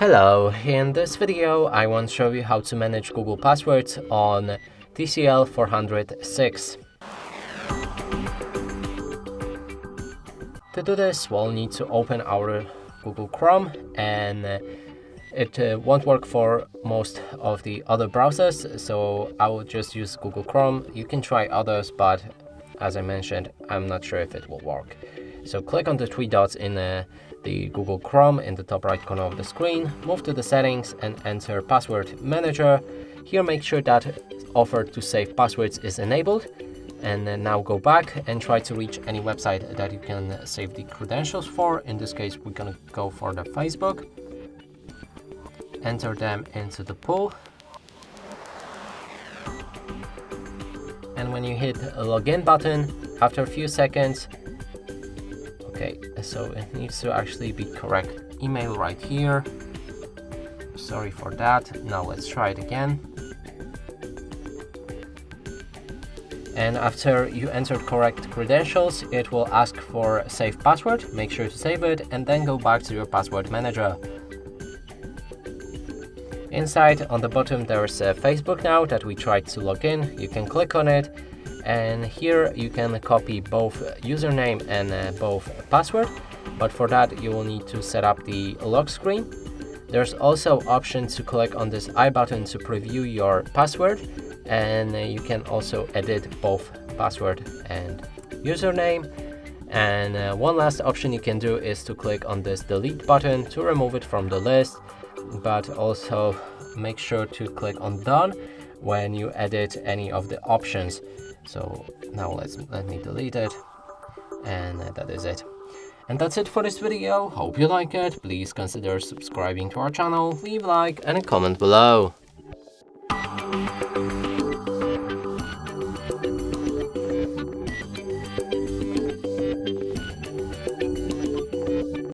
Hello, in this video I want to show you how to manage Google passwords on TCL 406. To do this, we'll need to open our Google Chrome, and it won't work for most of the other browsers, so I will just use Google Chrome. You can try others, but as I mentioned, I'm not sure if it will work. So click on the three dots in the Google Chrome in the top right corner of the screen, move to the settings and enter password manager. Here make sure that offer to save passwords is enabled, and then now go back and try to reach any website that you can save the credentials for. In this case, we're gonna go for the Facebook. Enter them into the pool. And when you hit a login button, after a few seconds, okay, so it needs to actually be correct email right here. Sorry for that. Now let's try it again. And after you entered correct credentials, it will ask for save password. Make sure to save it and then go back to your password manager. Inside on the bottom there's a Facebook now that we tried to log in. You can click on it, and here you can copy both username and both password, but for that you will need to set up the lock screen. There's also option to click on this I button to preview your password, and you can also edit both password and username. And one last option you can do is to click on this delete button to remove it from the list, but also make sure to click on done when you edit any of the options. So now let me delete it, and that is it. And that's it for this video. Hope you like it. Please consider subscribing to our channel, leave a like and a comment below.